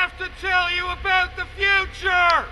have to tell you about the future!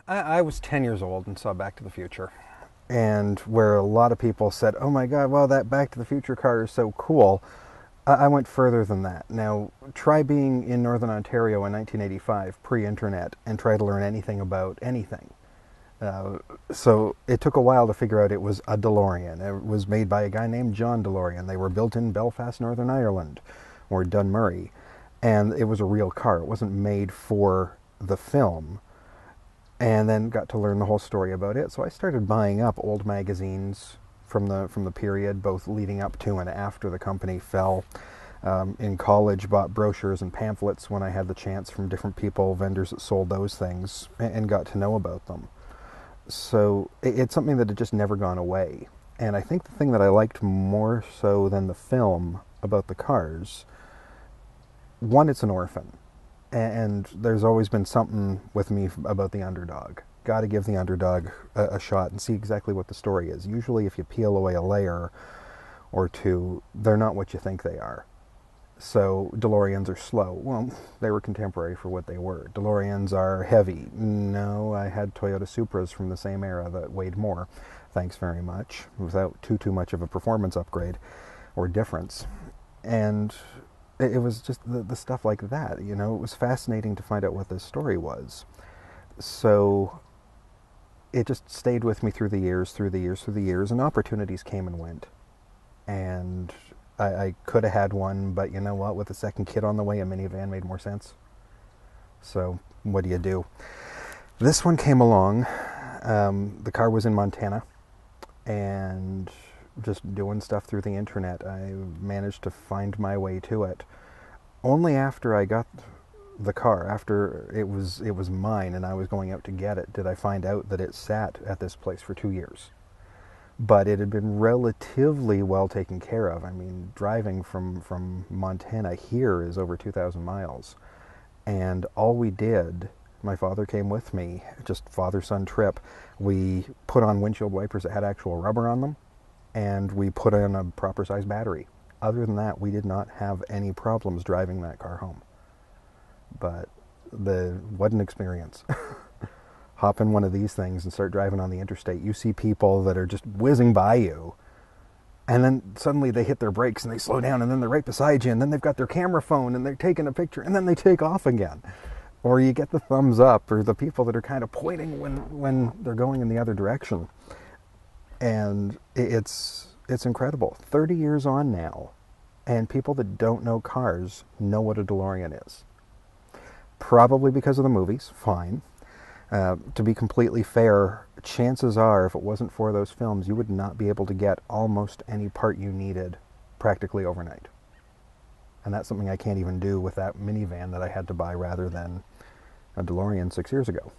I was 10 years old and saw Back to the Future. And where a lot of people said, oh my God, well, that Back to the Future car is so cool, I went further than that. Now, try being in Northern Ontario in 1985, pre-internet, and try to learn anything about anything. So it took a while to figure out it was a DeLorean. It was made by a guy named John DeLorean. They were built in Belfast, Northern Ireland, or Dunmurry. And it was a real car. It wasn't made for the film. And then got to learn the whole story about it. So I started buying up old magazines from the period, both leading up to and after the company fell. In college, bought brochures and pamphlets when I had the chance from different people, vendors that sold those things, and got to know about them. So it's something that had just never gone away. And I think the thing that I liked more so than the film about the cars, one, it's an orphan. And there's always been something with me about the underdog. Got to give the underdog a shot and see exactly what the story is. Usually if you peel away a layer or two, they're not what you think they are. So DeLoreans are slow. Well, they were contemporary for what they were. DeLoreans are heavy. No, I had Toyota Supras from the same era that weighed more. Thanks very much. Without too much of a performance upgrade or difference. And it was just the stuff like that, you know. It was fascinating to find out what this story was. So it just stayed with me through the years, and opportunities came and went. And I could have had one, but you know what? With a second kid on the way, a minivan made more sense. So what do? This one came along. The car was in Montana, and just doing stuff through the internet, I managed to find my way to it. Only after I got the car, after it was mine and I was going out to get it, did I find out that it sat at this place for 2 years. But it had been relatively well taken care of. I mean, driving from Montana here is over 2,000 miles. And all we did, my father came with me, just father-son trip. We put on windshield wipers that had actual rubber on them, and we put in a proper size battery. Other than that, we did not have any problems driving that car home. But what an experience. Hop in one of these things and start driving on the interstate. You see people that are just whizzing by you, and then suddenly they hit their brakes and they slow down, and then they're right beside you, and then they've got their camera phone and they're taking a picture, and then they take off again. Or you get the thumbs up, or the people that are kind of pointing when they're going in the other direction. And it's incredible. 30 years on now, and people that don't know cars know what a DeLorean is. Probably because of the movies, fine. To be completely fair, chances are, if it wasn't for those films, you would not be able to get almost any part you needed practically overnight. And that's something I can't even do with that minivan that I had to buy rather than a DeLorean 6 years ago.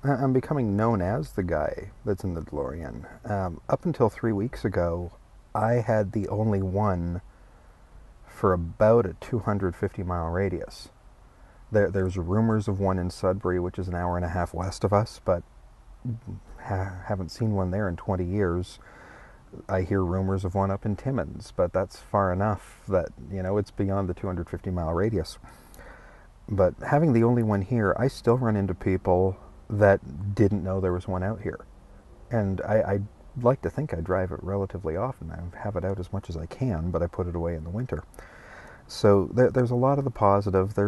I'm becoming known as the guy that's in the DeLorean. Up until 3 weeks ago, I had the only one for about a 250-mile radius. There's rumors of one in Sudbury, which is an hour and a half west of us, but haven't seen one there in 20 years. I hear rumors of one up in Timmins, but that's far enough that, you know, it's beyond the 250-mile radius. But having the only one here, I still run into people that didn't know there was one out here. And I'd like to think I drive it relatively often. I have it out as much as I can, but I put it away in the winter. So there's a lot of the positive.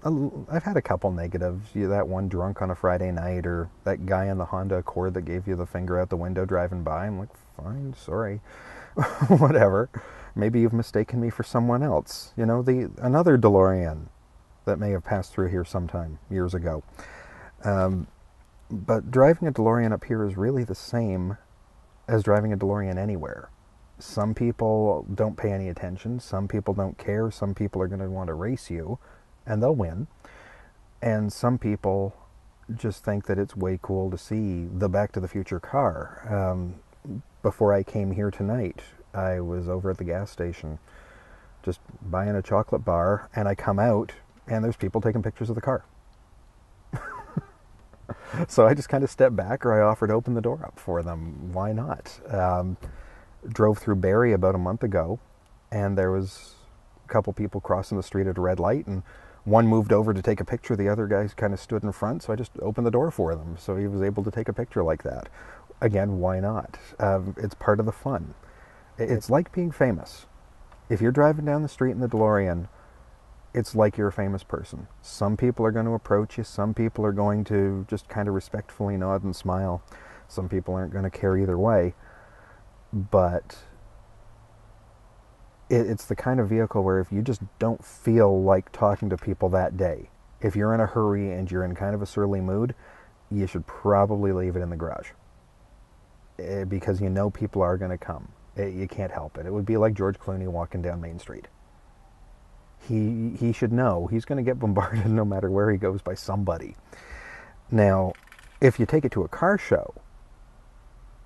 I've had a couple negatives. That one drunk on a Friday night, or that guy in the Honda Accord that gave you the finger out the window driving by. I'm like, fine, sorry. Whatever. Maybe you've mistaken me for someone else. You know, another DeLorean that may have passed through here sometime years ago. But driving a DeLorean up here is really the same as driving a DeLorean anywhere. Some people don't pay any attention. Some people don't care. Some people are going to want to race you, and they'll win. And some people just think that it's way cool to see the Back to the Future car. Before I came here tonight, I was over at the gas station just buying a chocolate bar, and I come out, and there's people taking pictures of the car. So I just kind of stepped back, or I offered to open the door up for them. Why not? Drove through Barrie about a month ago, and there was a couple people crossing the street at a red light, and one moved over to take a picture. The other guy kind of stood in front, so I just opened the door for them. So he was able to take a picture like that. Again, why not? It's part of the fun. It's like being famous. If you're driving down the street in the DeLorean, it's like you're a famous person. Some people are going to approach you. Some people are going to just kind of respectfully nod and smile. Some people aren't going to care either way. But it's the kind of vehicle where if you just don't feel like talking to people that day, if you're in a hurry and you're in kind of a surly mood, you should probably leave it in the garage. Because you know people are going to come. You can't help it. It would be like George Clooney walking down Main Street. He should know he's going to get bombarded no matter where he goes by somebody. Now, if you take it to a car show,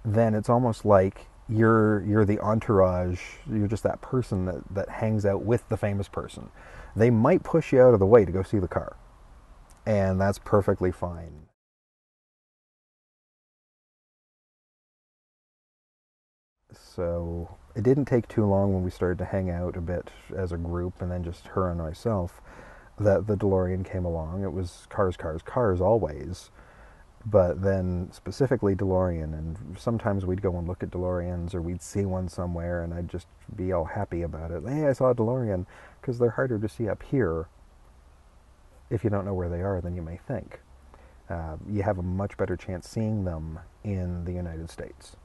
then it's almost like you're the entourage. You're just that person that hangs out with the famous person. They might push you out of the way to go see the car, and that's perfectly fine. So it didn't take too long when we started to hang out a bit as a group, and then just her and myself, that the DeLorean came along. It was cars, cars, cars always, but then specifically DeLorean. And sometimes we'd go and look at DeLoreans, or we'd see one somewhere, and I'd just be all happy about it. Hey, I saw a DeLorean, because they're harder to see up here if you don't know where they are than you may think. You have a much better chance seeing them in the United States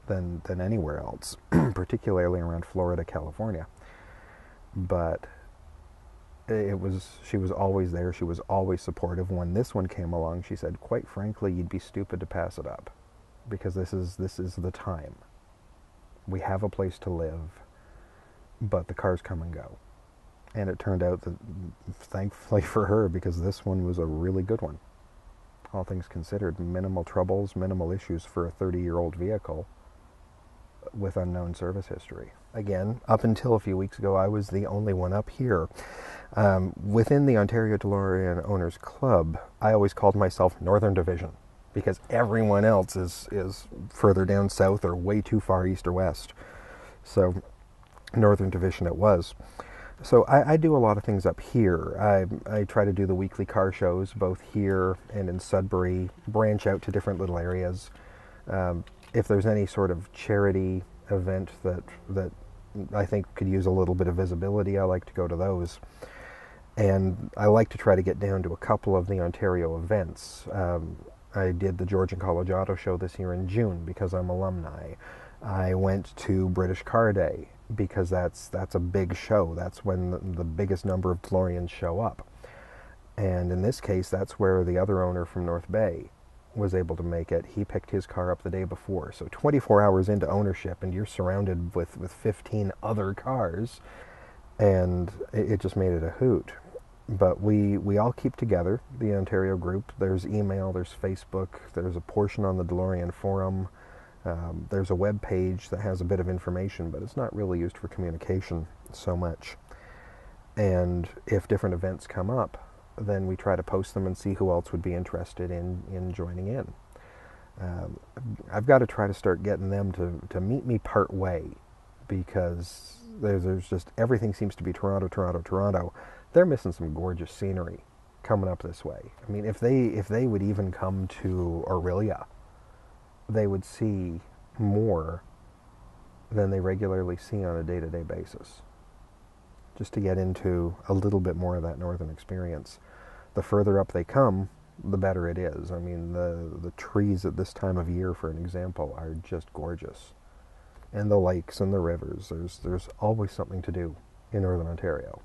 than anywhere else, particularly around Florida, California. But she was always there. She was always supportive. When this one came along, she said, quite frankly, you'd be stupid to pass it up, because this is the time. We have a place to live, but the cars come and go. And it turned out that, thankfully for her, because this one was a really good one. All things considered, minimal troubles, minimal issues for a 30-year-old vehicle with unknown service history. Again, up until a few weeks ago, I was the only one up here. Within the Ontario DeLorean Owners Club, I always called myself Northern Division, because everyone else is further down south or way too far east or west. So Northern Division it was. So I do a lot of things up here. I try to do the weekly car shows, both here and in Sudbury, branch out to different little areas. If there's any sort of charity event that I think could use a little bit of visibility, I like to go to those. And I like to try to get down to a couple of the Ontario events. I did the Georgian College Auto Show this year in June because I'm alumni. I went to British Car Day because that's a big show. That's when the biggest number of DeLoreans show up. And in this case, that's where the other owner from North Bay was able to make it. He picked his car up the day before. So 24 hours into ownership, and you're surrounded with 15 other cars, and it just made it a hoot. But we all keep together, the Ontario group. There's email, there's Facebook, there's a portion on the DeLorean forum. There's a web page that has a bit of information, but it's not really used for communication so much. And if different events come up, then we try to post them and see who else would be interested in joining in. I've got to try to start getting them to meet me part way, because there's just, everything seems to be Toronto, Toronto, Toronto. They're missing some gorgeous scenery coming up this way. I mean, if they would even come to Aurelia, they would see more than they regularly see on a day-to-day basis. Just to get into a little bit more of that northern experience. The further up they come, the better it is. I mean, the trees at this time of year, for an example, are just gorgeous. And the lakes and the rivers. There's always something to do in Northern Ontario.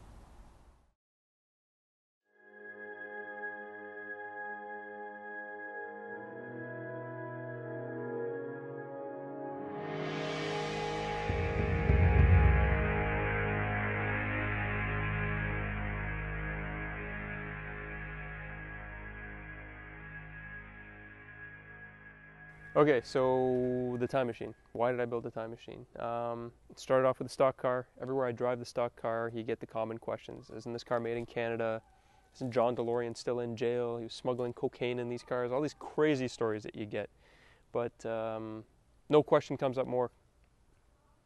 Okay, so the time machine. Why did I build a time machine? It started off with a stock car. Everywhere I drive the stock car, you get the common questions. Isn't this car made in Canada? Isn't John DeLorean still in jail? He was smuggling cocaine in these cars. All these crazy stories that you get. But no question comes up more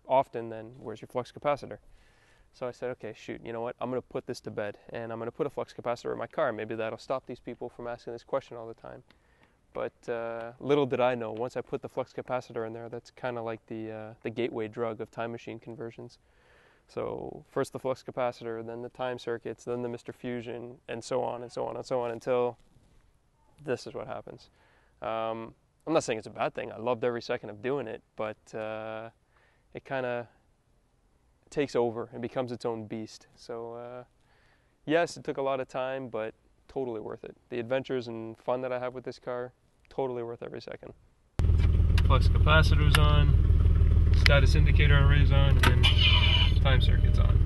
often than, where's your flux capacitor? So I said, okay, shoot, you know what? I'm going to put this to bed, and I'm going to put a flux capacitor in my car. Maybe that'll stop these people from asking this question all the time. But little did I know, once I put the flux capacitor in there, that's kind of like the gateway drug of time machine conversions. So first the flux capacitor, then the time circuits, then the Mr. Fusion, and so on and so on and so on until this is what happens. I'm not saying it's a bad thing. I loved every second of doing it, but it kind of takes over and becomes its own beast. So yes, it took a lot of time, but totally worth it. The adventures and fun that I have with this car, totally worth every second. Flux capacitor's on, status indicator array's on, and then time circuit's on.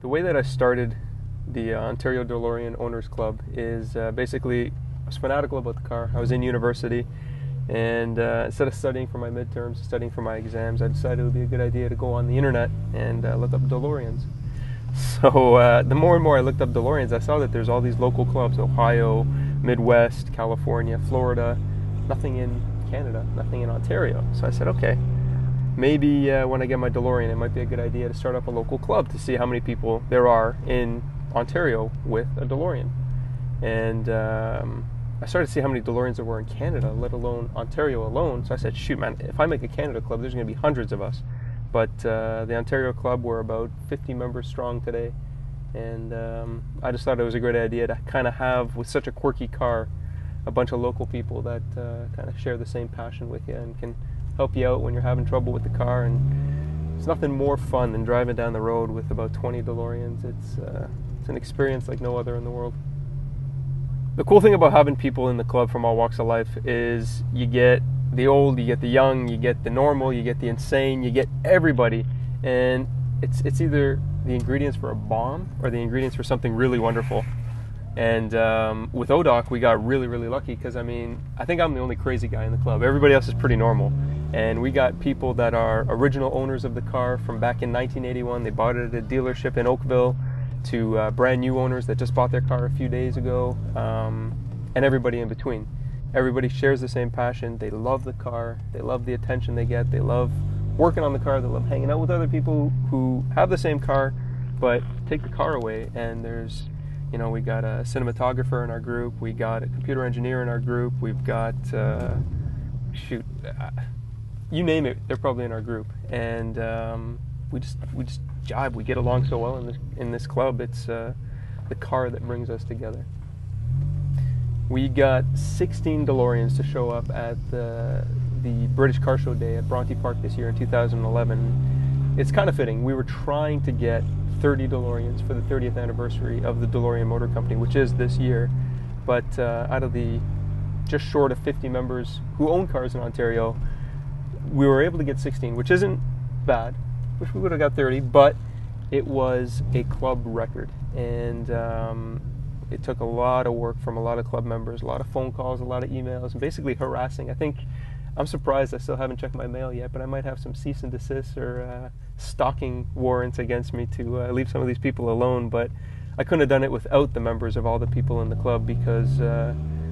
The way that I started the Ontario DeLorean Owners Club is basically, I was fanatical about the car. I was in university, and instead of studying for my midterms, studying for my exams, I decided it would be a good idea to go on the internet and look up DeLoreans. So the more and more I looked up DeLoreans, I saw that there's all these local clubs: Ohio, Midwest, California, Florida. Nothing in Canada, nothing in Ontario. So I said, okay, maybe when I get my DeLorean, it might be a good idea to start up a local club to see how many people there are in Ontario with a DeLorean. And I started to see how many DeLoreans there were in Canada, let alone Ontario alone. So I said, shoot, man, if I make a Canada club, there's going to be hundreds of us. But the Ontario club, we're about 50 members strong today. And I just thought it was a great idea to kind of have, with such a quirky car, a bunch of local people that kind of share the same passion with you and can help you out when you're having trouble with the car. And it's nothing more fun than driving down the road with about 20 DeLoreans. It's an experience like no other in the world. The cool thing about having people in the club from all walks of life is you get the old, you get the young, you get the normal, you get the insane, you get everybody. And it's either the ingredients for a bomb or the ingredients for something really wonderful. And with ODOC, we got really, really lucky because, I mean, I think I'm the only crazy guy in the club. Everybody else is pretty normal. And we got people that are original owners of the car from back in 1981. They bought it at a dealership in Oakville, to brand new owners that just bought their car a few days ago, and everybody in between. Everybody shares the same passion. They love the car. They love the attention they get. They love working on the car. They love hanging out with other people who have the same car, but take the car away. And there's, you know, we got a cinematographer in our group. We got a computer engineer in our group. We've got, you name it, they're probably in our group. And we just jive. We get along so well in this club. It's the car that brings us together. We got 16 DeLoreans to show up at the British Car Show Day at Bronte Park this year in 2011. It's kind of fitting. We were trying to get 30 DeLoreans for the 30th anniversary of the DeLorean Motor Company, which is this year. But out of the just short of 50 members who own cars in Ontario, we were able to get 16, which isn't bad. Wish we would have got 30, but it was a club record. And it took a lot of work from a lot of club members, a lot of phone calls, a lot of emails, and basically harassing. I think I'm surprised I still haven't checked my mail yet, but I might have some cease and desist or stalking warrants against me to leave some of these people alone. But I couldn't have done it without the members of all the people in the club, because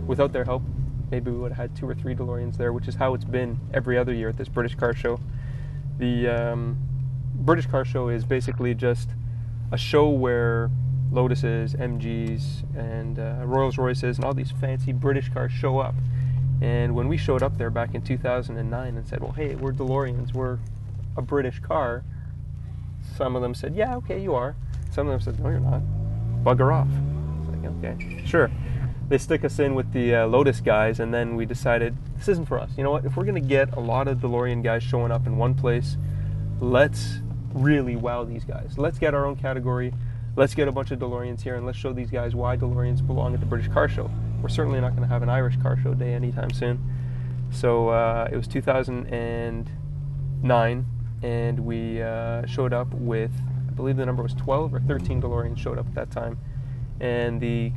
without their help, maybe we would have had 2 or 3 DeLoreans there, which is how it's been every other year at this British car show. The British car show is basically just a show where Lotuses, MGs, and Rolls Royces and all these fancy British cars show up. And when we showed up there back in 2009 and said, well, hey, we're DeLoreans, we're a British car, some of them said, yeah, okay, you are. Some of them said, no, you're not. Bugger off. It's like, okay, sure. They stick us in with the Lotus guys, and then we decided, this isn't for us. You know what? If we're going to get a lot of DeLorean guys showing up in one place, let's really wow these guys. Let's get our own category. Let's get a bunch of DeLoreans here, and let's show these guys why DeLoreans belong at the British Car Show. We're certainly not going to have an Irish car show day anytime soon. So it was 2009, and we showed up with, I believe the number was 12 or 13 DeLoreans showed up at that time. And the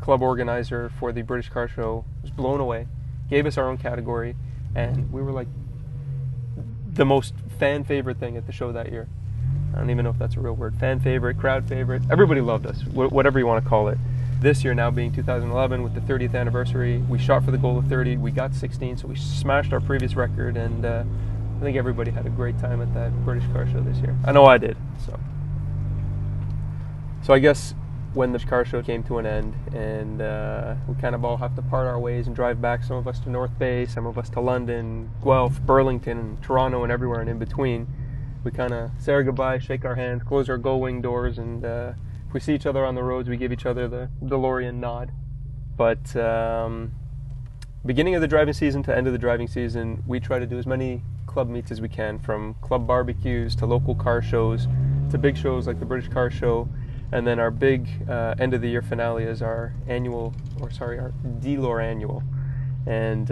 club organizer for the British Car Show was blown away, gave us our own category, and we were like the most fan favorite thing at the show that year. I don't even know if that's a real word. Fan favorite, crowd favorite. Everybody loved us, whatever you want to call it. This year now being 2011 with the 30th anniversary, we shot for the goal of 30. We got 16, so we smashed our previous record, and I think everybody had a great time at that British car show this year. I know I did. So I guess when the car show came to an end, and we kind of all have to part our ways and drive back, some of us to North Bay, some of us to London, Guelph, Burlington, and Toronto, and everywhere and in between, we kind of say our goodbye, shake our hands, close our gull-wing doors, and if we see each other on the roads, we give each other the DeLorean nod. But beginning of the driving season to end of the driving season, we try to do as many club meets as we can, from club barbecues to local car shows to big shows like the British Car Show. And then our big end of the year finale is our DeLore annual. And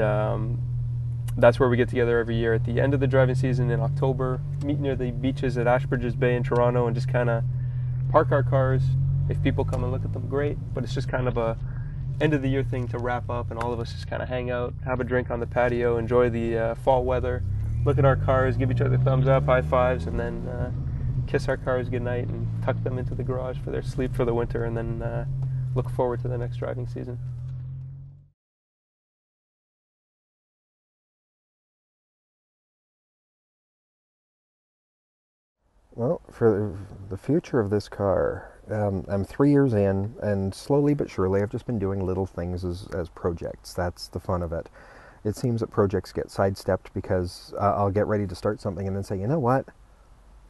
that's where we get together every year at the end of the driving season in October, meet near the beaches at Ashbridges Bay in Toronto, and just kind of park our cars. If people come and look at them, great, but it's just kind of a end of the year thing to wrap up, and all of us just kind of hang out, have a drink on the patio, enjoy the fall weather, look at our cars, give each other thumbs up, high fives, and then kiss our cars goodnight and tuck them into the garage for their sleep for the winter, and then look forward to the next driving season. Well, for the future of this car, I'm 3 years in, and slowly but surely I've just been doing little things as projects. That's the fun of it. It seems that projects get sidestepped because I'll get ready to start something and then say, you know what,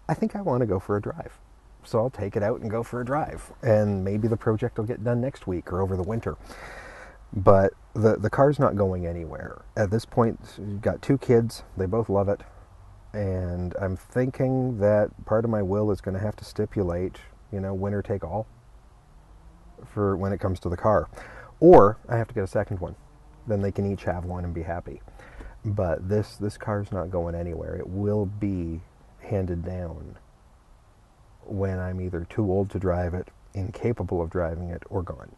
I think I want to go for a drive. So I'll take it out and go for a drive. And maybe the project will get done next week or over the winter. But the car's not going anywhere. At this point, you've got 2 kids. They both love it. And I'm thinking that part of my will is going to have to stipulate, winner take all for when it comes to the car. Or I have to get a second one. Then they can each have one and be happy. But this car's not going anywhere. It will be handed down when I'm either too old to drive it, incapable of driving it, or gone.